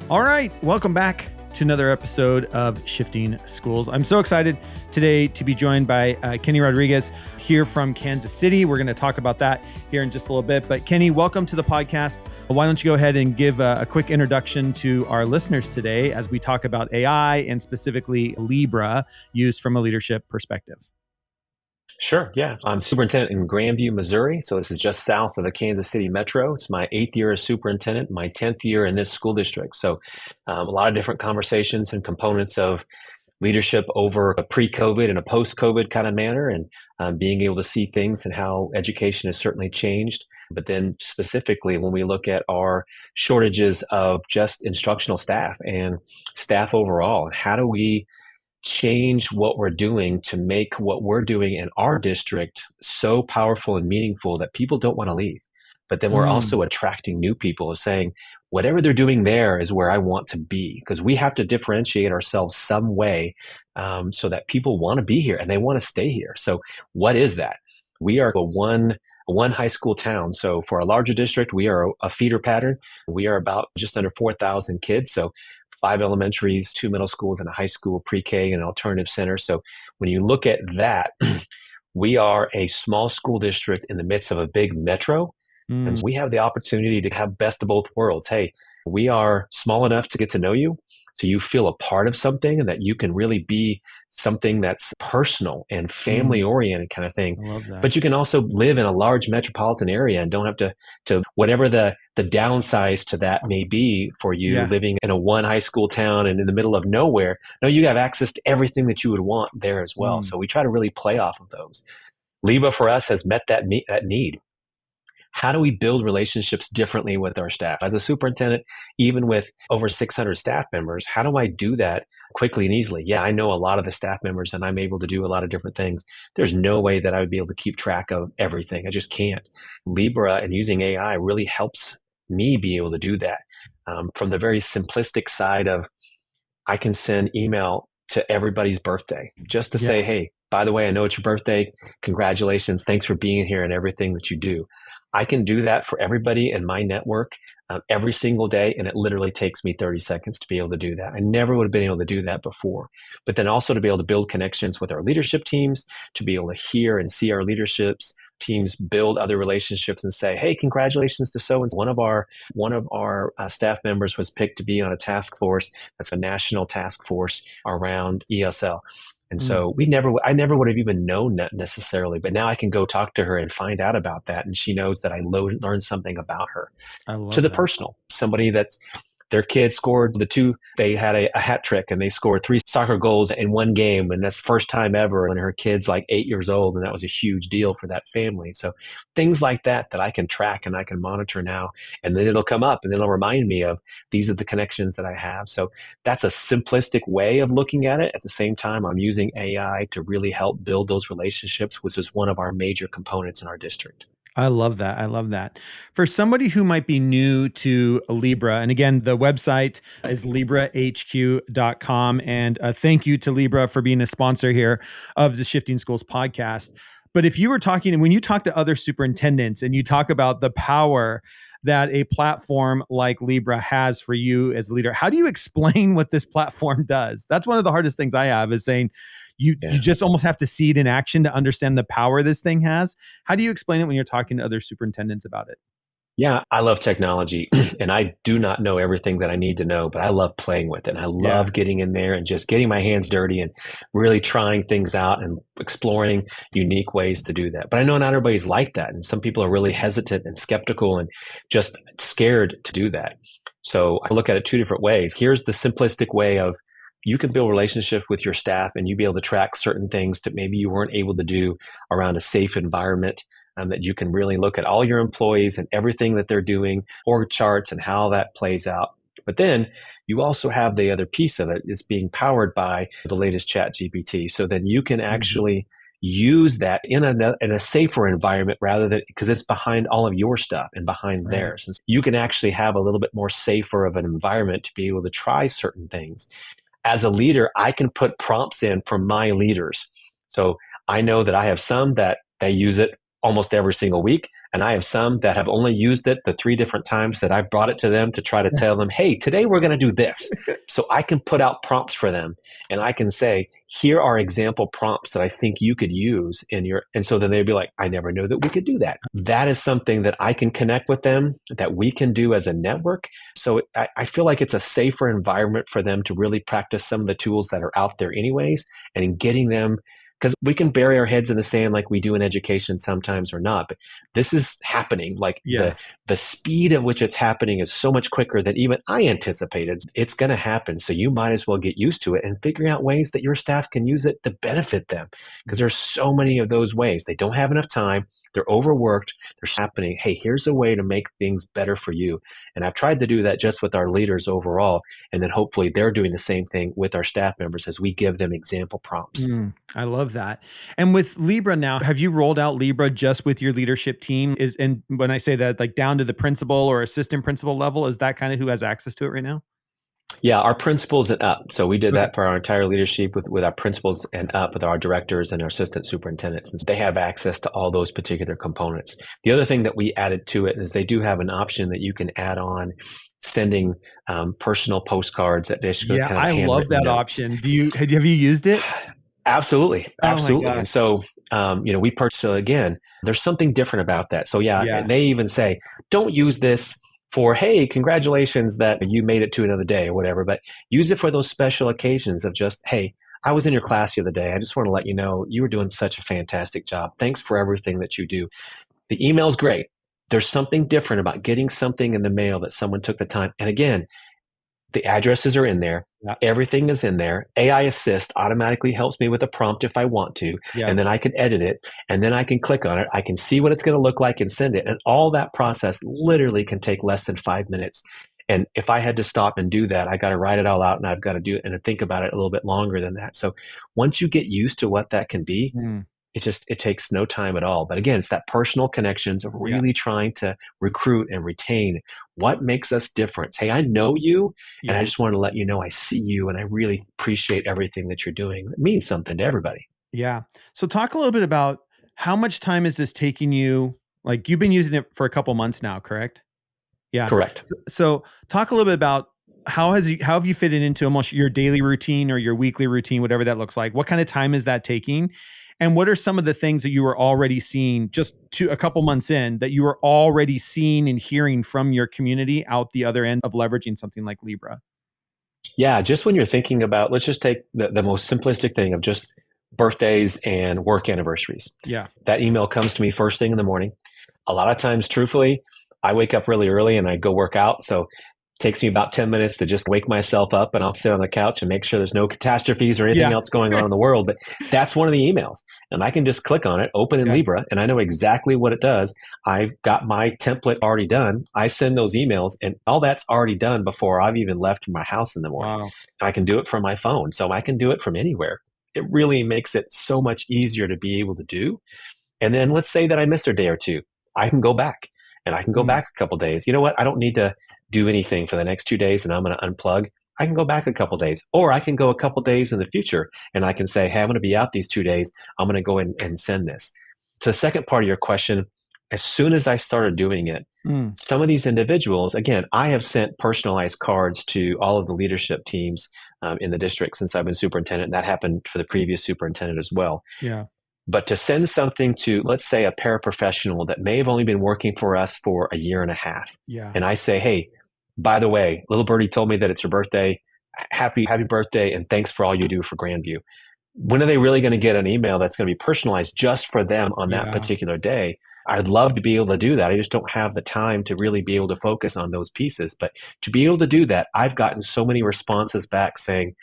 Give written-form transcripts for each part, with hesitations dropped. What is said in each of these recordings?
All right, welcome back to another episode of Shifting Schools. I'm so excited today to be joined by Kenny Rodrequez here from Kansas City. We're going to talk about that here in just a little bit. But Kenny, welcome to the podcast. Why don't you go ahead and give a quick introduction to our listeners today as we talk about AI and specifically Libra used from a leadership perspective. Sure. Yeah. I'm superintendent in Grandview, Missouri. So this is just south of the Kansas City Metro. It's my 8th year as superintendent, my 10th year in this school district. So a lot of different conversations and components of leadership over a pre-COVID and a post-COVID kind of manner, and being able to see things and how education has certainly changed. But then specifically when we look at our shortages of just instructional staff and staff overall, how do we change what we're doing to make what we're doing in our district so powerful and meaningful that people don't want to leave. But then we're also attracting new people saying, whatever they're doing there is where I want to be, because we have to differentiate ourselves some way so that people want to be here and they want to stay here. So what is that? We are a one high school town. So for a larger district, we are a feeder pattern. We are about just under 4,000 kids. So 5 elementaries, 2 middle schools, and a high school, pre-K, and an alternative center. So when you look at that, we are a small school district in the midst of a big metro. And we have the opportunity to have best of both worlds. Hey, we are small enough to get to know you, so you feel a part of something and that you can really be something that's personal and family oriented kind of thing. I love that. But you can also live in a large metropolitan area and don't have to whatever the downsize to that may be for you living in a one high school town and in the middle of nowhere. No, you have access to everything that you would want there as well. So we try to really play off of those. Libra for us has met that need. How do we build relationships differently with our staff? As a superintendent, even with over 600 staff members, how do I do that quickly and easily? Yeah, I know a lot of the staff members and I'm able to do a lot of different things. There's no way that I would be able to keep track of everything. I just can't. Libra and using AI really helps me be able to do that. From the very simplistic side of, I can send email to everybody's birthday just to say, hey, by the way, I know it's your birthday. Congratulations. Thanks for being here and everything that you do. I can do that for everybody in my network every single day, and it literally takes me 30 seconds to be able to do that. I never would have been able to do that before. But then also to be able to build connections with our leadership teams, to be able to hear and see our leadership teams build other relationships and say, hey, congratulations to so-and-so. One of our staff members was picked to be on a task force that's a national task force around ESL. And so I never would have even known that necessarily, but now I can go talk to her and find out about that. And she knows that I learned something about her. To the personal, somebody that's their kid scored they had a hat trick and they scored 3 soccer goals in one game. And that's the first time ever when her kid's like 8 years old. And that was a huge deal for that family. So things like that I can track and I can monitor now. And then it'll come up and it'll remind me of these are the connections that I have. So that's a simplistic way of looking at it. At the same time, I'm using AI to really help build those relationships, which is one of our major components in our district. I love that. I love that. For somebody who might be new to Libra, and again, the website is librahq.com. And thank you to Libra for being a sponsor here of the Shifting Schools podcast. But if you were talking, when you talk to other superintendents and you talk about the power that a platform like Libra has for you as a leader, how do you explain what this platform does? That's one of the hardest things I have, is saying, you just almost have to see it in action to understand the power this thing has. How do you explain it when you're talking to other superintendents about it? Yeah, I love technology and I do not know everything that I need to know, but I love playing with it. And I love getting in there and just getting my hands dirty and really trying things out and exploring unique ways to do that. But I know not everybody's like that. And some people are really hesitant and skeptical and just scared to do that. So I look at it 2 different ways. Here's the simplistic way of, you can build relationships with your staff and you be able to track certain things that maybe you weren't able to do around a safe environment, that you can really look at all your employees and everything that they're doing, org charts and how that plays out. But then you also have the other piece of it. It's being powered by the latest Chat GPT. So then you can actually use that in a safer environment rather than because it's behind all of your stuff and behind Right. theirs. And so you can actually have a little bit more safer of an environment to be able to try certain things. As a leader, I can put prompts in for my leaders. So I know that I have some that they use it almost every single week. And I have some that have only used it the 3 different times that I've brought it to them to try to tell them, hey, today we're going to do this. So I can put out prompts for them and I can say, here are example prompts that I think you could use in your, and so then they'd be like, I never knew that we could do that. That is something that I can connect with them, that we can do as a network. So I feel like it's a safer environment for them to really practice some of the tools that are out there anyways, and in getting them, because we can bury our heads in the sand like we do in education sometimes or not, but this is happening. Like Yeah. the speed at which it's happening is so much quicker than even I anticipated. It's going to happen. So you might as well get used to it and figuring out ways that your staff can use it to benefit them, because there's so many of those ways. They don't have enough time. They're overworked. They're happening. Hey, here's a way to make things better for you. And I've tried to do that just with our leaders overall. And then hopefully they're doing the same thing with our staff members as we give them example prompts. I love that. And with Libra now, have you rolled out Libra just with your leadership team? And when I say that, like down to the principal or assistant principal level, is that kind of who has access to it right now? Yeah, our principals and up. So we did Okay. that for our entire leadership with our principals and up with our directors and our assistant superintendents. And so they have access to all those particular components. The other thing that we added to it is they do have an option that you can add on sending personal postcards that basically Yeah, kind of I love handwritten that notes. option. Have you used it? Absolutely, Oh my absolutely. And gosh. so, we purchased. So again, there's something different about that. So yeah, Yeah. they even say, don't use this for, hey, congratulations that you made it to another day or whatever, but use it for those special occasions of just, hey, I was in your class the other day. I just want to let you know you were doing such a fantastic job. Thanks for everything that you do. The email's great. There's something different about getting something in the mail that someone took the time. And again, the addresses are in there. Yeah. Everything is in there. AI Assist automatically helps me with a prompt if I want to, Yeah. and then I can edit it, and then I can click on it. I can see what it's going to look like and send it. And all that process literally can take less than 5 minutes. And if I had to stop and do that, I got to write it all out and I've got to do it and think about it a little bit longer than that. So once you get used to what that can be, Mm, it takes no time at all. But again, it's that personal connections of yeah. really trying to recruit and retain what makes us different. Hey, I know you, and I Yeah. just want to let you know I see you, and I really appreciate everything that you're doing. It means something to everybody. Yeah. So talk a little bit about how much time is this taking you? Like you've been using it for a couple months now, correct? Yeah. Correct. So talk a little bit about how have you fit it into almost your daily routine or your weekly routine, whatever that looks like. What kind of time is that taking? And what are some of the things that you were already seeing just a couple months in that you were already seeing and hearing from your community out the other end of leveraging something like Libra? Yeah, just when you're thinking about, let's just take the most simplistic thing of just birthdays and work anniversaries. Yeah. That email comes to me first thing in the morning. A lot of times, truthfully, I wake up really early and I go work out. So it takes me about 10 minutes to just wake myself up and I'll sit on the couch and make sure there's no catastrophes or anything Yeah. else going on in the world. But that's one of the emails. And I can just click on it, open in Yeah. Libra, and I know exactly what it does. I've got my template already done. I send those emails and all that's already done before I've even left my house in the morning. Wow. I can do it from my phone. So I can do it from anywhere. It really makes it so much easier to be able to do. And then let's say that I miss a day or two. I can go back and I can go Mm, back a couple days. You know what? I don't need to do anything for the next 2 days and I'm going to unplug. I can go back a couple days or I can go a couple days in the future and I can say, hey, I'm going to be out these 2 days. I'm going to go in and send this. To the second part of your question, as soon as I started doing it, mm, some of these individuals, again, I have sent personalized cards to all of the leadership teams in the district since I've been superintendent. And that happened for the previous superintendent as well. yeah. But to send something to, let's say, a paraprofessional that may have only been working for us for a year and a half, Yeah. and I say, hey, by the way, little birdie told me that it's your birthday. Happy birthday, and thanks for all you do for Grandview. When are they really going to get an email that's going to be personalized just for them on that Yeah. particular day? I'd love to be able to do that. I just don't have the time to really be able to focus on those pieces. But to be able to do that, I've gotten so many responses back saying,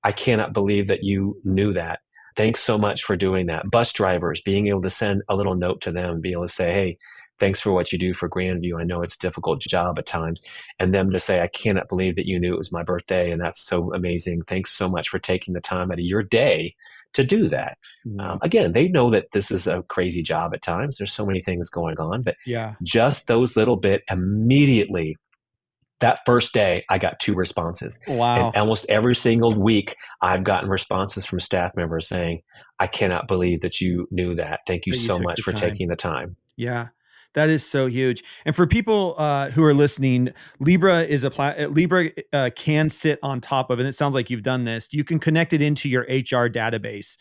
I cannot believe that you knew that. Thanks so much for doing that. Bus drivers, being able to send a little note to them, be able to say, hey, thanks for what you do for Grandview. I know it's a difficult job at times. And them to say, I cannot believe that you knew it was my birthday. And that's so amazing. Thanks so much for taking the time out of your day to do that. Wow. Again, they know that this is a crazy job at times. There's so many things going on, but Yeah. just those little bit immediately. That first day, I got 2 responses. And Wow. almost every single week, I've gotten responses from staff members saying, I cannot believe that you knew that. Thank you That you so took much the for time. taking the time. Yeah, that is so huge. And for people who are listening, Libra is Libra can sit on top of, and it sounds like you've done this. You can connect it into your HR database,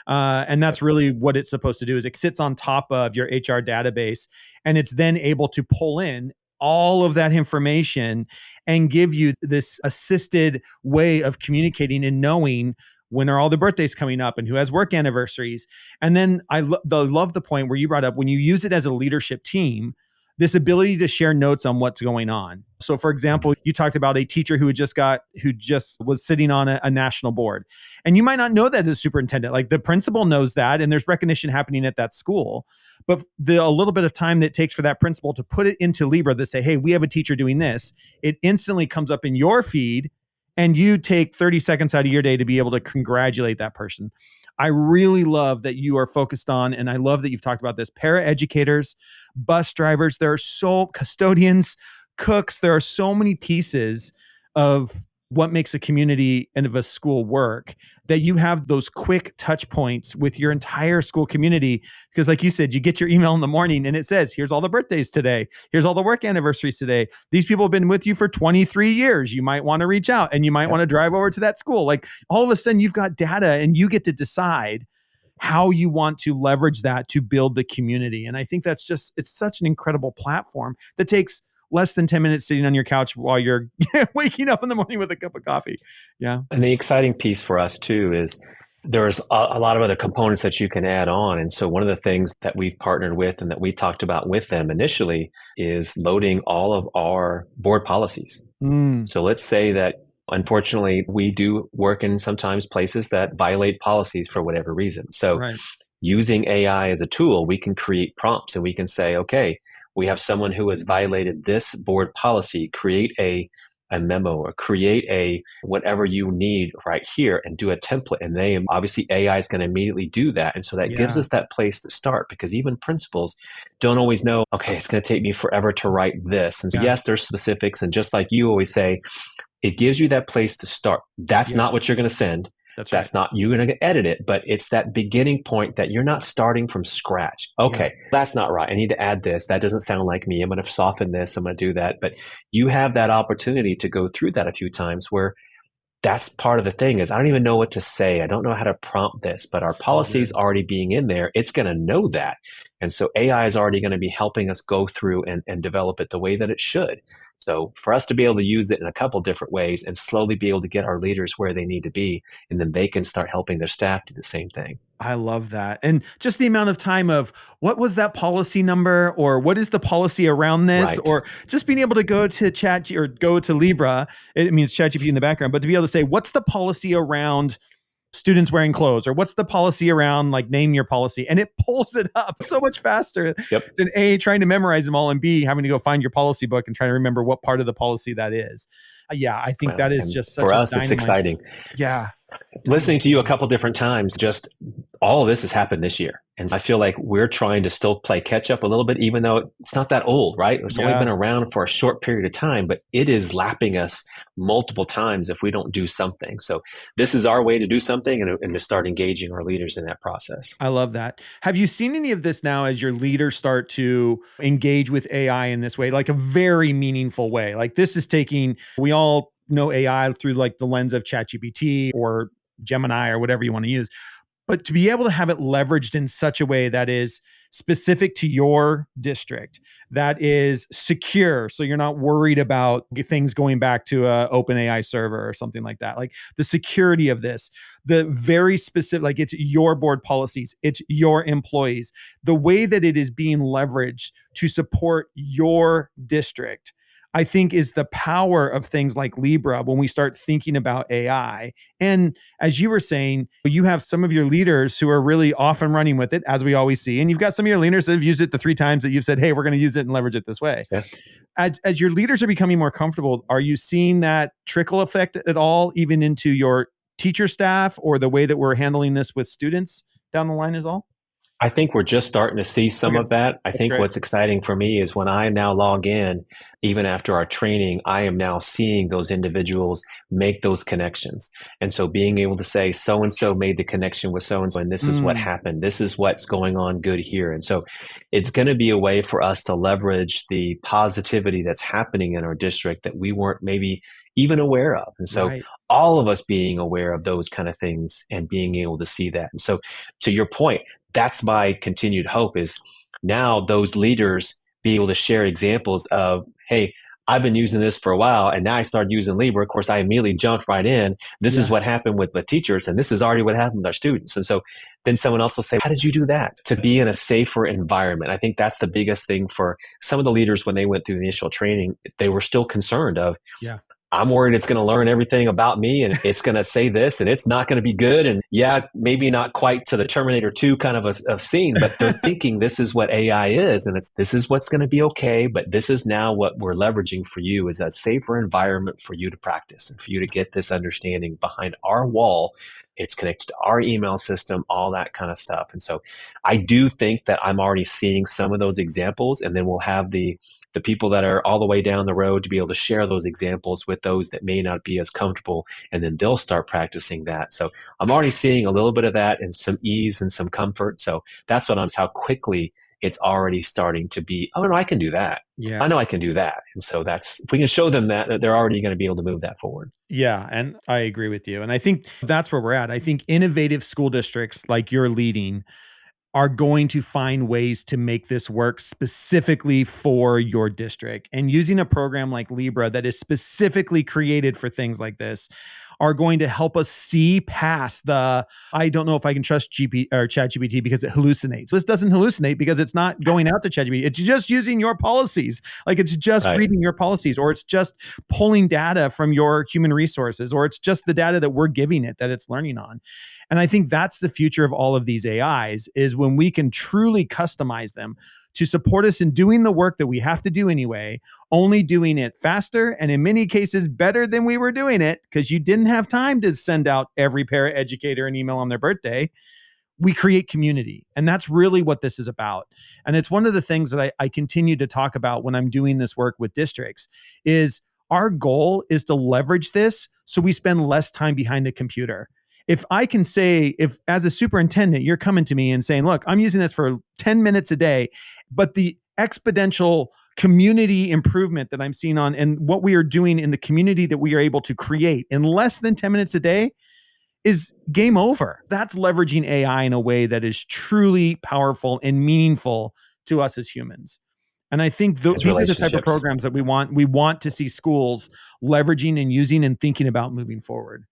and that's Yep. really what it's supposed to do. Is it sits on top of your HR database, and it's then able to pull in all of that information and give you this assisted way of communicating and knowing when are all the birthdays coming up and who has work anniversaries. And then love the point where you brought up when you use it as a leadership team, this ability to share notes on what's going on. So, for example, you talked about a teacher who just was sitting on a national board, and you might not know that as superintendent. Like the principal knows that, and there's recognition happening at that school. But a little bit of time that it takes for that principal to put it into Libra to say, "Hey, we have a teacher doing this," it instantly comes up in your feed, and you take 30 seconds out of your day to be able to congratulate that person. I really love that you are focused on, and I love that you've talked about this, paraeducators, bus drivers, there are so custodians, cooks, there are so many pieces of what makes a community and of a school work that you have those quick touch points with your entire school community. Because like you said, you get your email in the morning and it says, here's all the birthdays today. Here's all the work anniversaries today. These people have been with you for 23 years. You might want to reach out and you might want to drive over to that school. Like all of a sudden you've got data and you get to decide how you want to leverage that to build the community. And I think it's such an incredible platform that takes less than 10 minutes sitting on your couch while you're waking up in the morning with a cup of coffee. Yeah. And the exciting piece for us too is there's a lot of other components that you can add on. And so one of the things that we've partnered with and that we talked about with them initially is loading all of our board policies. So let's say that unfortunately we do work in sometimes places that violate policies for whatever reason. So Right. using AI as a tool, we can create prompts and we can say, okay, we have someone who has violated this board policy, create a memo or create a whatever you need right here and do a template. And they obviously AI is going to immediately do that. And so that gives Yeah. us that place to start because even principals don't always know, okay, it's going to take me forever to write this. And so, Yeah. yes, there's specifics. And just like you always say, it gives you that place to start. That's Yeah. not what you're going to send. That's That's right. not you're going to edit it, but it's that beginning point that you're not starting from scratch. Okay, that's not right. I need to add this. That doesn't sound like me. I'm going to soften this. I'm going to do that. But you have that opportunity to go through that a few times where that's part of the thing is I don't even know what to say. I don't know how to prompt this, but our So policies good. already being in there, it's going to know that. And so AI is already going to be helping us go through and develop it the way that it should. So for us to be able to use it in a couple different ways and slowly be able to get our leaders where they need to be, and then they can start helping their staff do the same thing. I love that. And just the amount of time of what was that policy number or what is the policy around this Right. or just being able to go to chat or go to Libra, it means ChatGPT in the background, but to be able to say, what's the policy around students wearing clothes or what's the policy around like name your policy and it pulls it up so much faster Yep. than A, trying to memorize them all and B, having to go find your policy book and try to remember what part of the policy that is. Yeah, I think Well, that is and just such for a us, it's dynamite. exciting. Yeah. Listening Dynamite to you a tool. couple different times, just all of this has happened this year. And I feel like we're trying to still play catch up a little bit, even though it's not that old, right? It's only been Yeah. around for a short period of time, but it is lapping us multiple times if we don't do something. So this is our way to do something and to start engaging our leaders in that process. I love that. Have you seen any of this now as your leaders start to engage with AI in this way, like a very meaningful way? Like this is taking, we all know AI through like the lens of ChatGPT or Gemini or whatever you want to use. But to be able to have it leveraged in such a way that is specific to your district, that is secure, so you're not worried about things going back to a OpenAI server or something like that. Like the security of this, the very specific, like it's your board policies, it's your employees, the way that it is being leveraged to support your district. I think is the power of things like Libra when we start thinking about AI. And as you were saying, you have some of your leaders who are really off and running with it, as we always see. And you've got some of your leaders that have used it the 3 times that you've said, hey, we're going to use it and leverage it this way. Yeah. As your leaders are becoming more comfortable, are you seeing that trickle effect at all, even into your teacher staff or the way that we're handling this with students down the line as all? I think we're just starting to see some Okay, of that. I that's think great. what's exciting for me is when I now log in, even after our training, I am now seeing those individuals make those connections. And so being able to say, so and so made the connection with so and so, and this is what happened. This is what's going on good here. And so it's going to be a way for us to leverage the positivity that's happening in our district that we weren't maybe even aware of. And so Right. all of us being aware of those kind of things and being able to see that. And so to your point, that's my continued hope is now those leaders be able to share examples of, hey, I've been using this for a while and now I started using Libra. Of course, I immediately jumped right in. This is Yeah. what happened with the teachers and this is already what happened with our students. And so then someone else will say, how did you do that? To be in a safer environment. I think that's the biggest thing for some of the leaders when they went through the initial training, they were still concerned of, Yeah. I'm worried it's going to learn everything about me and it's going to say this and it's not going to be good. And yeah, maybe not quite to the Terminator 2 kind of a scene, but they're thinking this is what AI is and this is what's going to be okay. But this is now what we're leveraging for you is a safer environment for you to practice and for you to get this understanding behind our wall. It's connected to our email system, all that kind of stuff. And so I do think that I'm already seeing some of those examples, and then we'll have the people that are all the way down the road to be able to share those examples with those that may not be as comfortable, and then they'll start practicing that. So I'm already seeing a little bit of that and some ease and some comfort. So that's what I'm, how quickly it's already starting to be, oh no, I can do that. Yeah. I know I can do that. And so that's, if we can show them that, they're already going to be able to move that forward. Yeah, and I agree with you. And I think that's where we're at. I think innovative school districts like you're leading are going to find ways to make this work specifically for your district. And using a program like Libra that is specifically created for things like this are going to help us see past the, I don't know if I can trust GP or ChatGPT because it hallucinates. This doesn't hallucinate because it's not going out to ChatGPT. It's just using your policies. Like it's just Right. reading your policies, or it's just pulling data from your human resources, or it's just the data that we're giving it that it's learning on. And I think that's the future of all of these AIs is when we can truly customize them to support us in doing the work that we have to do anyway, only doing it faster and in many cases better than we were doing it because you didn't have time to send out every paraeducator an email on their birthday. We create community. And that's really what this is about. And it's one of the things that I continue to talk about when I'm doing this work with districts is our goal is to leverage this so we spend less time behind a computer. If I can say, if as a superintendent, you're coming to me and saying, look, I'm using this for 10 minutes a day, but the exponential community improvement that I'm seeing on and what we are doing in the community that we are able to create in less than 10 minutes a day is game over. That's leveraging AI in a way that is truly powerful and meaningful to us as humans. And I think these are the type of programs that we want to see schools leveraging and using and thinking about moving forward.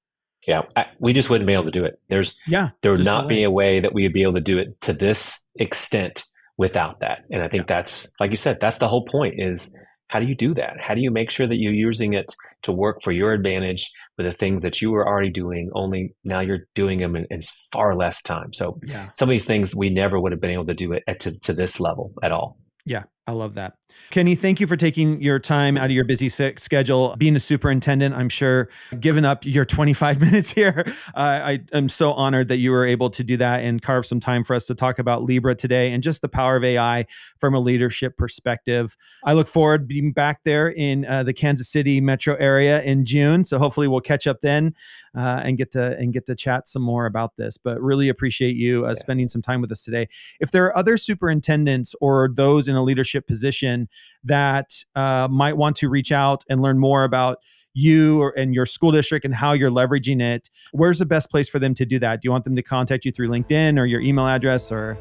Yeah, we just wouldn't be able to do it. There would not be a way that we would be able to do it to this extent without that. And I think that's, like you said, that's the whole point is how do you do that? How do you make sure that you're using it to work for your advantage with the things that you were already doing, only now you're doing them in far less time. So some of these things we never would have been able to do it to this level at all. Yeah, I love that. Kenny, thank you for taking your time out of your busy schedule. Being a superintendent, I'm sure, giving up your 25 minutes here. I am so honored that you were able to do that and carve some time for us to talk about Libra today and just the power of AI from a leadership perspective. I look forward to being back there in the Kansas City metro area in June. So hopefully we'll catch up then and get to chat some more about this. But really appreciate you spending some time with us today. If there are other superintendents or those in a leadership position that might want to reach out and learn more about you and your school district and how you're leveraging it, where's the best place for them to do that? Do you want them to contact you through LinkedIn or your email address or?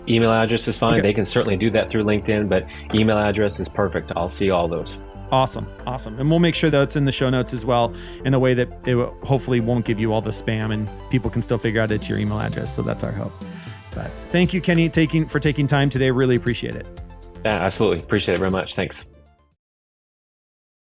Email address is fine. Okay. They can certainly do that through LinkedIn, but email address is perfect. I'll see all those. Awesome. And we'll make sure that it's in the show notes as well in a way that it hopefully won't give you all the spam and people can still figure out it's your email address. So that's our hope. But thank you, Kenny, for taking time today. Really appreciate it. Yeah, absolutely. Appreciate it very much. Thanks.